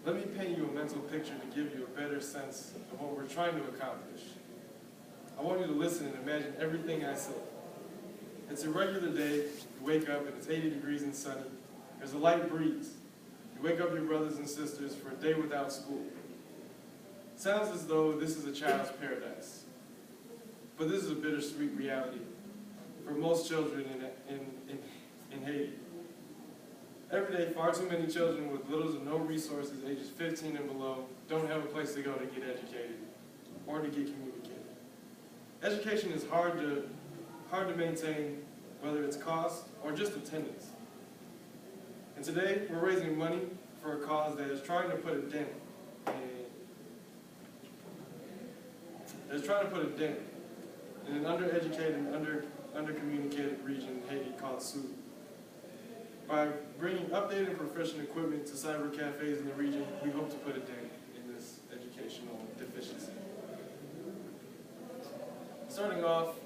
Let me paint you a mental picture to give you a better sense of what we're trying to accomplish. I want you to listen and imagine everything I say. It's a regular day. You wake up and it's 80 degrees and sunny. There's a light breeze. You wake up your brothers and sisters for a day without school. Sounds as though this is a child's paradise. But this is a bittersweet reality for most children in Haiti. Every day, far too many children with little to no resources, ages 15 and below, don't have a place to go to get educated or to get communicated. Education is hard to maintain, whether it's cost or just attendance. And today, we're raising money for a cause that is trying to put a dent in an undereducated and undercommunicated region in Haiti called Sud. By bringing updated and proficient equipment to cyber cafes in the region, we hope to put a dent in this educational deficiency. Starting off,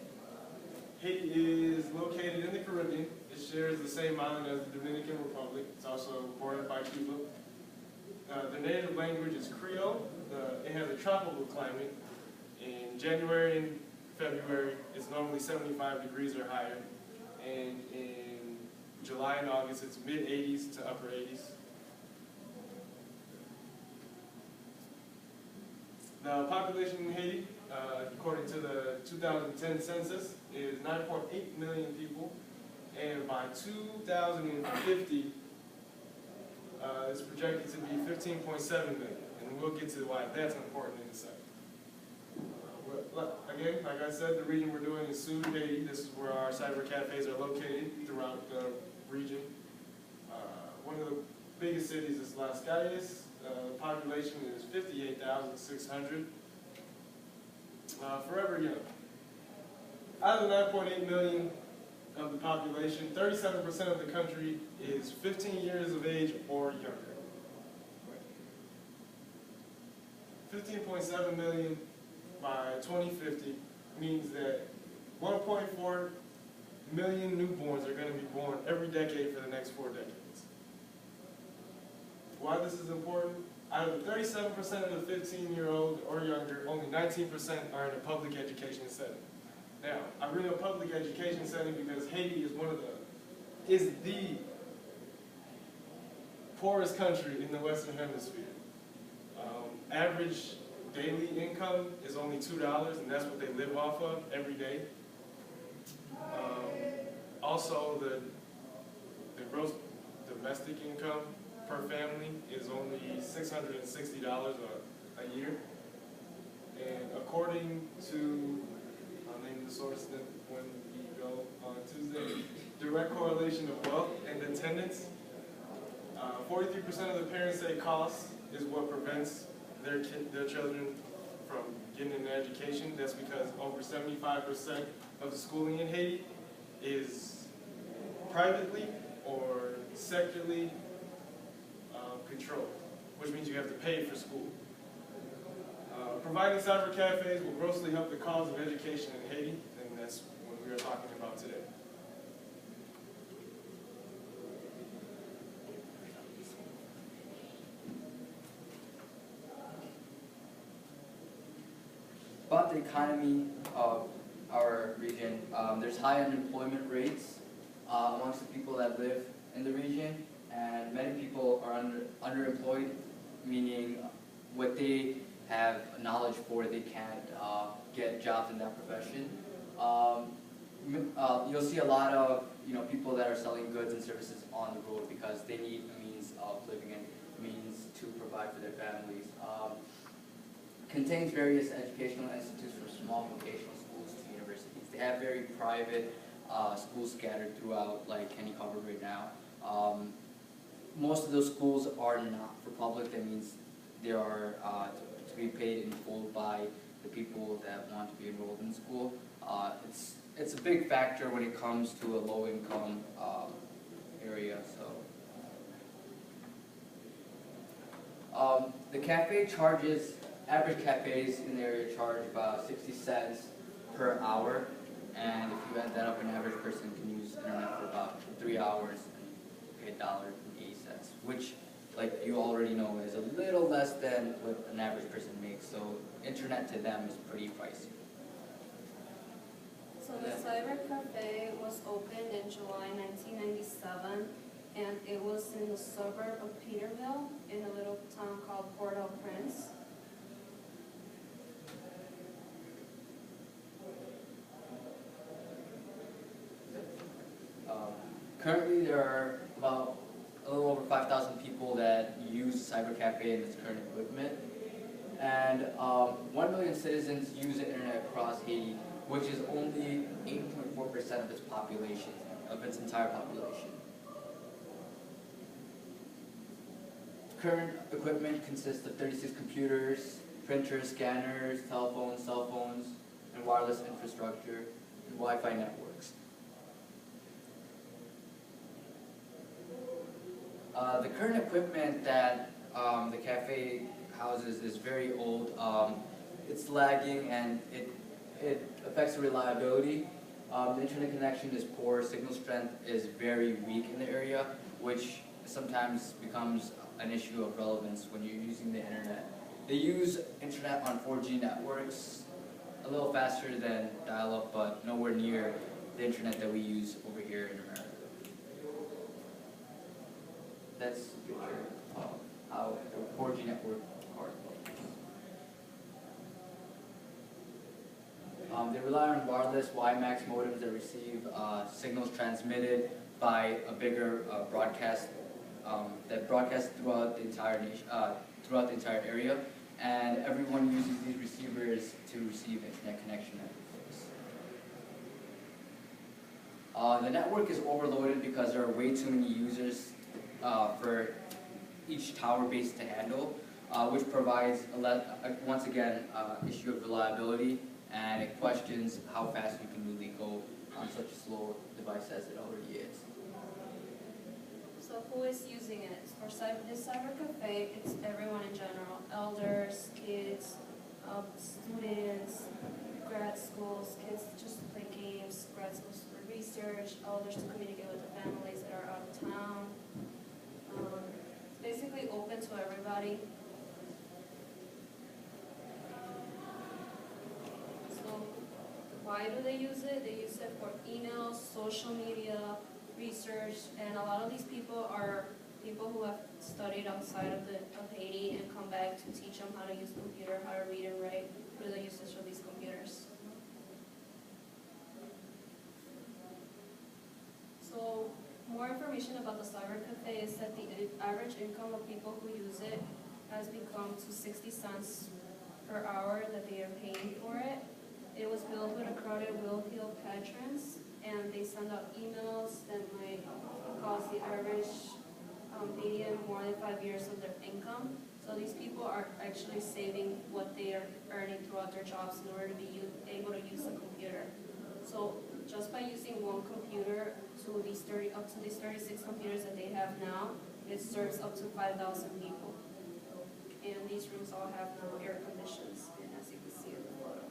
Haiti is located in the Caribbean. It shares the same island as the Dominican Republic. It's also bordered by Cuba. The native language is Creole. It has a tropical climate. In January and February, it's normally 75 degrees or higher. And in July and August, it's mid-80s to upper 80s. The population in Haiti, according to the 2010 census, is 9.8 million people. And by 2050, it's projected to be 15.7 million. And we'll get to why that's important in a second. Again, like I said, the region we're doing is Sud, Haiti. This is where our cyber cafes are located throughout the region. One of the biggest cities is Las Calles. The population is 58,600. Forever young. Out of the 9.8 million of the population, 37% of the country is 15 years of age or younger. 15.7 million by 2050 means that 1.4 million newborns are going to be born every decade for the next 4 decades. Why this is important? Out of the 37% of the 15-year-old or younger, only 19% are in a public education setting. Now, I bring up public education setting because Haiti is the poorest country in the Western Hemisphere. Average daily income is only $2, and that's what they live off of every day. Also, the gross domestic income per family is only $660 a year. And according to, I'll name the source that when we go on Tuesday, direct correlation of wealth and attendance, 43% of the parents say cost is what prevents their children from getting an education. That's because over 75% of the schooling in Haiti is privately or sectorally controlled, which means you have to pay for school. Providing cyber cafes will grossly help the cause of education in Haiti, and that's what we are talking about today. About the economy of our region, there's high unemployment rates amongst the people that live in the region, and many people are underemployed, meaning what they have knowledge for, they can't get jobs in that profession. You'll see a lot of people that are selling goods and services on the road because they need a means of living and means to provide for their families. Contains various educational institutes from small vocational schools to universities. They have very private schools scattered throughout, like Kenny covered right now. Most of those schools are not for public. That means they are to be paid in full by the people that want to be enrolled in school. It's a big factor when it comes to a low-income area. So the cafe charges. Average cafes in the area charge about 60 cents per hour, and if you add that up, an average person can use internet for about 3 hours and pay $1.80, which like you already know, is a little less than what an average person makes. So internet to them is pretty pricey. So the Cyber Cafe was opened in July 1997, and it was in the suburb of Peterville in a little town called Port-au-Prince. Currently, there are about a little over 5,000 people that use Cyber Cafe and its current equipment. And 1 million citizens use the internet across Haiti, which is only 8.4% of its population, of its entire population. Current equipment consists of 36 computers, printers, scanners, telephones, cell phones, and wireless infrastructure, and Wi-Fi networks. The current equipment that the cafe houses is very old. It's lagging and it affects the reliability. The internet connection is poor, signal strength is very weak in the area, which sometimes becomes an issue of relevance when you're using the internet. They use internet on 4G networks, a little faster than dial-up, but nowhere near the internet that we use over here in America. That's a picture of how the 4G network works. They rely on wireless WiMAX modems that receive signals transmitted by a bigger broadcast that broadcasts throughout the entire nation, throughout the entire area, and everyone uses these receivers to receive internet connection at the place. The network is overloaded because there are way too many users for each tower base to handle, which provides once again issue of reliability, and it questions how fast you can really go on such a slow device as it already is. So who is using it? For this Cyber Cafe, it's everyone in general. Elders, kids, students, grad schools, kids just to play games, grad schools for research, elders to communicate with the families that are out of town. It's basically open to everybody. So why do they use it? They use it for emails, social media, research, and a lot of these people are people who have studied outside of Haiti and come back to teach them how to use a computer, how to read and write through the usage of these computers. So more information about the Cyber Cafe is that the average income of people who use it has become to 60 cents per hour that they are paying for it. It was built with a crowded Will Hill patrons, and they send out emails that might cost the average Haitian more than 5 years of their income. So these people are actually saving what they are earning throughout their jobs in order to be able to use a computer. So just by using one computer to these up to these 36 computers that they have now, it serves up to 5,000 people. And these rooms all have no air conditions, and as you can see in the photo.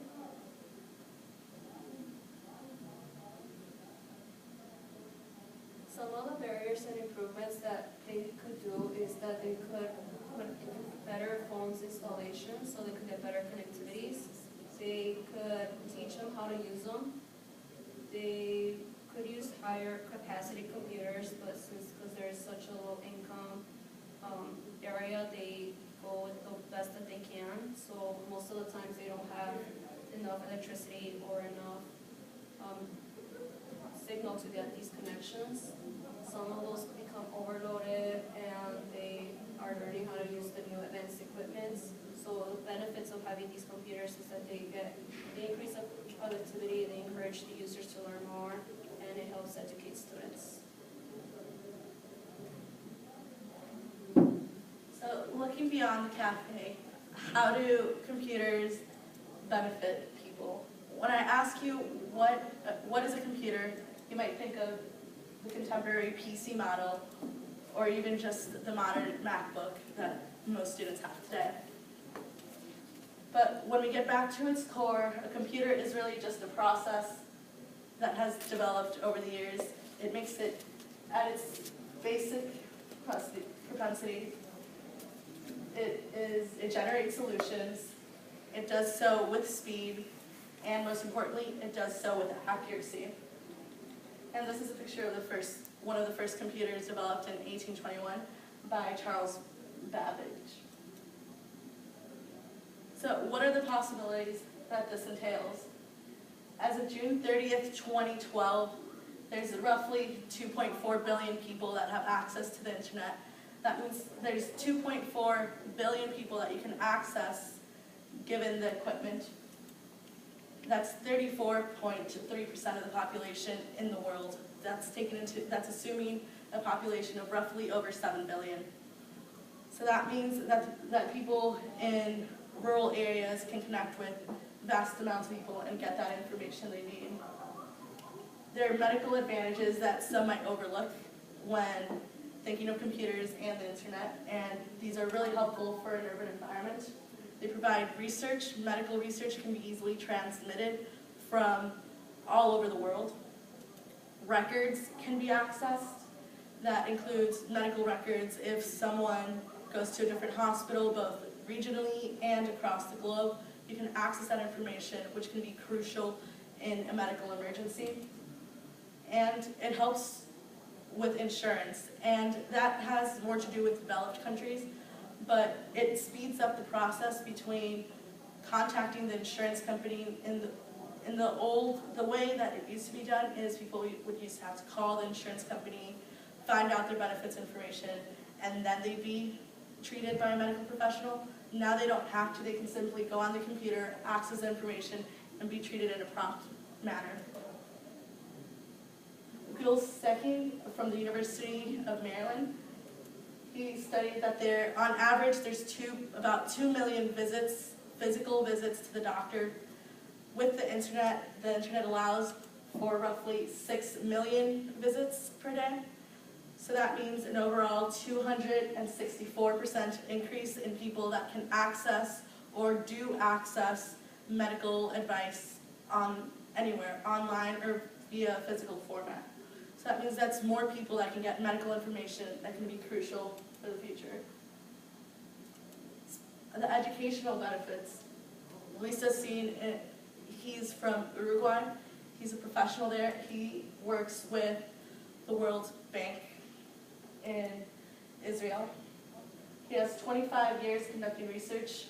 Some of the barriers and improvements that they could do is that they could put better phones installations so they could get better connectivities. They could teach them how to use them. They could use higher capacity computers, but because there is such a low income area, they go with the best that they can. So most of the times they don't have enough electricity or enough signal to get these connections. Some of those become overloaded and they are learning how to use the new advanced equipments. So the benefits of having these computers is that they increase the productivity, they encourage the users to learn more, and it helps educate students. So looking beyond the cafe, how do computers benefit people? When I ask you what is a computer, you might think of the contemporary PC model, or even just the modern MacBook that most students have today. But when we get back to its core, a computer is really just a process that has developed over the years. It makes it, at its basic propensity, is it generates solutions, it does so with speed, and most importantly, it does so with accuracy. And this is a picture of one of the first computers developed in 1821 by Charles Babbage. So what are the possibilities that this entails? As of June 30th, 2012, there's roughly 2.4 billion people that have access to the internet. That means there's 2.4 billion people that you can access given the equipment. That's 34.3% of the population in the world. That's assuming a population of roughly over 7 billion. So that means that people in rural areas can connect with vast amounts of people and get that information they need. There are medical advantages that some might overlook when thinking of computers and the internet, and these are really helpful for an urban environment. They provide research. Medical research can be easily transmitted from all over the world. Records can be accessed. That includes medical records if someone goes to a different hospital, both regionally and across the globe. You can access that information, which can be crucial in a medical emergency. And it helps with insurance, and that has more to do with developed countries, but it speeds up the process between contacting the insurance company. The way that it used to be done is people would used to have to call the insurance company, find out their benefits information, and then they'd be treated by a medical professional. Now they don't have to, they can simply go on the computer, access the information, and be treated in a prompt manner. Bill Secking from the University of Maryland, he studied that on average, there's about 2 million physical visits to the doctor. With the internet allows for roughly 6 million visits per day. So that means an overall 264% increase in people that can access or do access medical advice anywhere, online or via physical format. So that means that's more people that can get medical information that can be crucial for the future. The educational benefits. Lisa's seen it. He's from Uruguay. He's a professional there. He works with the World Bank in Israel. He has 25 years conducting research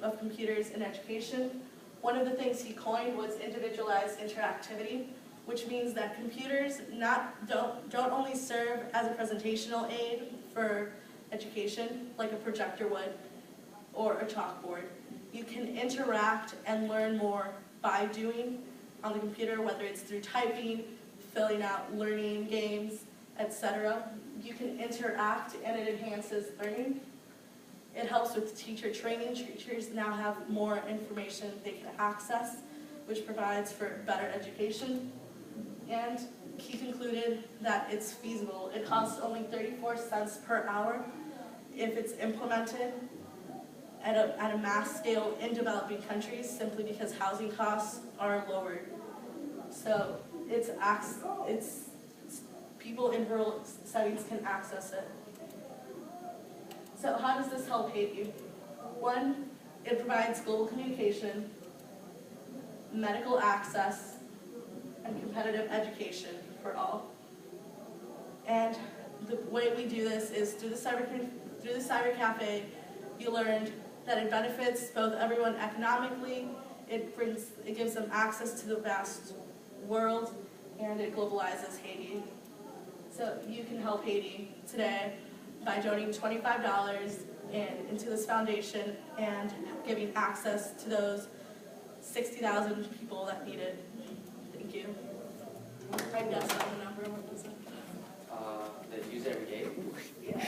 of computers in education. One of the things he coined was individualized interactivity, which means that computers don't only serve as a presentational aid for education, like a projector would, or a chalkboard. You can interact and learn more by doing on the computer, whether it's through typing, filling out learning games, etc. You can interact and it enhances learning. It helps with teacher training. Teachers now have more information they can access, which provides for better education. And he concluded that it's feasible. It costs only 34 cents per hour if it's implemented at a mass scale in developing countries, simply because housing costs are lowered. So people in rural settings can access it. So how does this help Haiti? One, it provides global communication, medical access, and competitive education for all. And the way we do this is through the cyber cafe. You learned that it benefits both everyone economically, it gives them access to the vast world, and it globalizes Haiti. So you can help Haiti today by donating $25 into this foundation and giving access to those 60,000 people that need it. Thank you. I guess I have a number. What was it? That use every day. Yeah.